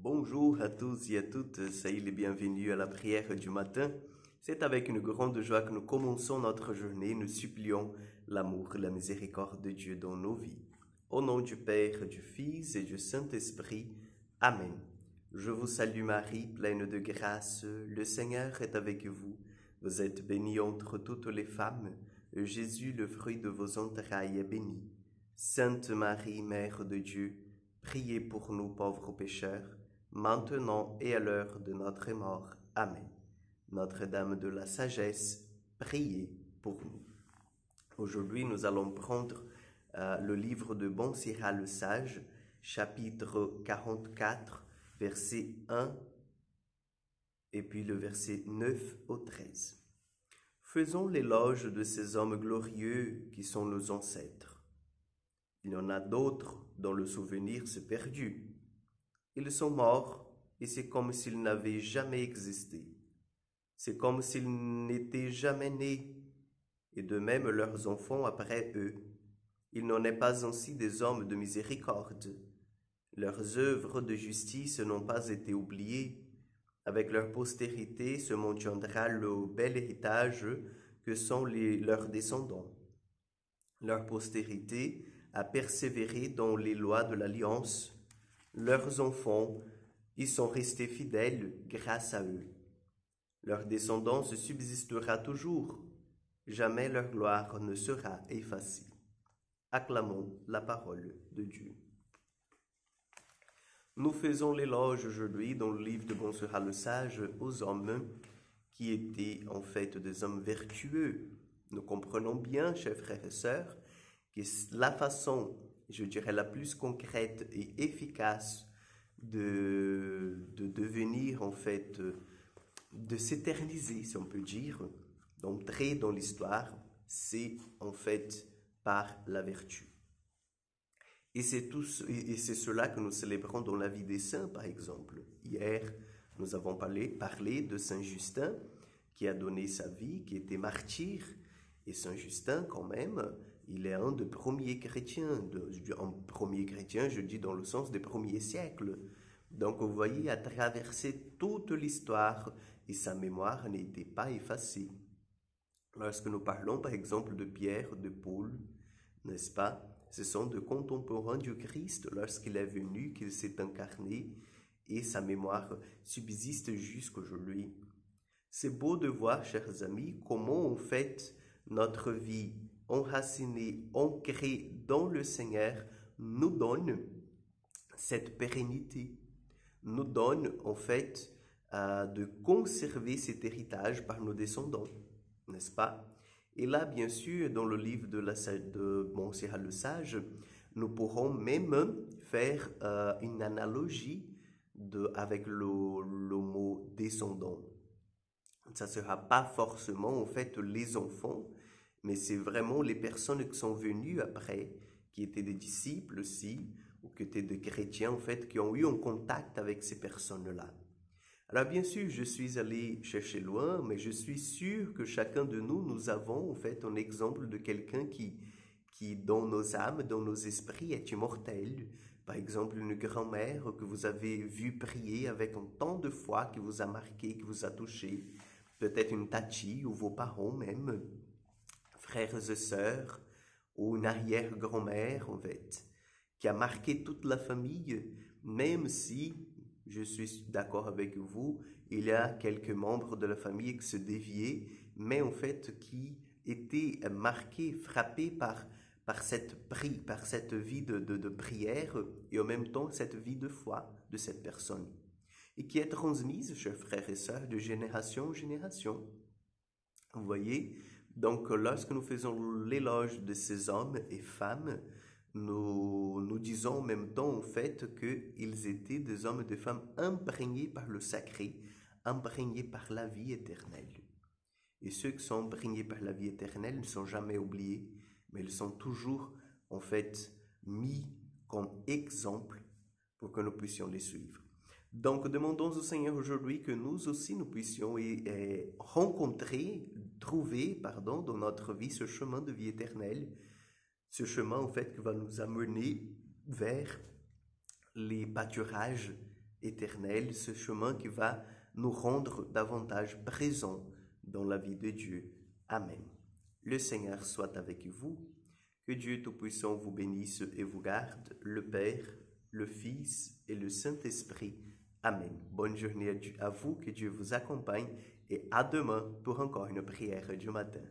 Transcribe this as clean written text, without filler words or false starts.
Bonjour à tous et à toutes, soyez les bienvenus à la prière du matin. C'est avec une grande joie que nous commençons notre journée. Nous supplions l'amour et la miséricorde de Dieu dans nos vies. Au nom du Père, du Fils et du Saint-Esprit. Amen. Je vous salue Marie, pleine de grâce, le Seigneur est avec vous. Vous êtes bénie entre toutes les femmes, et Jésus, le fruit de vos entrailles, est béni. Sainte Marie, Mère de Dieu, priez pour nous pauvres pécheurs, maintenant et à l'heure de notre mort. Amen. Notre-Dame de la Sagesse, priez pour nous. Aujourd'hui, nous allons prendre le livre de Bon Sirah le Sage, chapitre 44, verset 1, et puis le verset 9 au 13. Faisons l'éloge de ces hommes glorieux qui sont nos ancêtres. Il y en a d'autres dont le souvenir s'est perdu. Ils sont morts et c'est comme s'ils n'avaient jamais existé. C'est comme s'ils n'étaient jamais nés, et de même leurs enfants après eux. Il n'en est pas ainsi des hommes de miséricorde. Leurs œuvres de justice n'ont pas été oubliées. Avec leur postérité se maintiendra le bel héritage que sont leurs descendants. Leur postérité a persévéré dans les lois de l'Alliance. Leurs enfants y sont restés fidèles grâce à eux. Leur descendance subsistera toujours. Jamais leur gloire ne sera effacée. Acclamons la parole de Dieu. Nous faisons l'éloge aujourd'hui dans le livre de Bon Sirah le Sage aux hommes qui étaient en fait des hommes vertueux. Nous comprenons bien, chers frères et sœurs, que la façon, je dirais, la plus concrète et efficace de devenir, en fait, de s'éterniser, si on peut dire, d'entrer dans l'histoire, c'est en fait par la vertu. Et c'est cela que nous célébrons dans la vie des saints, par exemple. Hier, nous avons parlé de Saint Justin, qui a donné sa vie, qui était martyr. Et Saint Justin, quand même, il est un des premiers chrétiens. Un premier chrétien, je dis dans le sens des premiers siècles. Donc, vous voyez, à traverser toute l'histoire, et sa mémoire n'était pas effacée. Lorsque nous parlons, par exemple, de Pierre, de Paul, n'est-ce pas? Ce sont de contemporains du Christ lorsqu'il est venu, qu'il s'est incarné, et sa mémoire subsiste jusqu'aujourd'hui. C'est beau de voir, chers amis, comment en fait notre vie enracinée, ancrée dans le Seigneur, nous donne cette pérennité, nous donne en fait de conserver cet héritage par nos descendants, n'est-ce pas? Et là, bien sûr, dans le livre de Bon Sirah le Sage, nous pourrons même faire une analogie avec le mot descendant. Ça ne sera pas forcément en fait les enfants, mais c'est vraiment les personnes qui sont venues après, qui étaient des disciples aussi, ou qui étaient des chrétiens en fait, qui ont eu un contact avec ces personnes-là. Alors bien sûr, je suis allé chercher loin, mais je suis sûr que chacun de nous, nous avons en fait un exemple de quelqu'un qui dans nos âmes, dans nos esprits, est immortel. Par exemple, une grand-mère que vous avez vue prier avec un tant de foi qui vous a marqué, qui vous a touché. Peut-être une tati ou vos parents même, frères et sœurs, ou une arrière-grand-mère en fait, qui a marqué toute la famille, même si, je suis d'accord avec vous, il y a quelques membres de la famille qui se déviaient, mais en fait qui étaient marqués, frappés par cette vie de prière et en même temps cette vie de foi de cette personne. Et qui est transmise, chers frères et sœurs, de génération en génération. Vous voyez? Donc, lorsque nous faisons l'éloge de ces hommes et femmes, nous disons en même temps, en fait, qu'ils étaient des hommes et des femmes imprégnés par le sacré, imprégnés par la vie éternelle. Et ceux qui sont imprégnés par la vie éternelle ne sont jamais oubliés, mais ils sont toujours, en fait, mis comme exemple pour que nous puissions les suivre. Donc, demandons au Seigneur aujourd'hui que nous aussi, nous puissions trouver dans notre vie ce chemin de vie éternelle, ce chemin, en fait, qui va nous amener vers les pâturages éternel, ce chemin qui va nous rendre davantage présents dans la vie de Dieu. Amen. Le Seigneur soit avec vous. Que Dieu Tout-Puissant vous bénisse et vous garde, le Père, le Fils et le Saint-Esprit. Amen. Bonne journée à vous, que Dieu vous accompagne et à demain pour encore une prière du matin.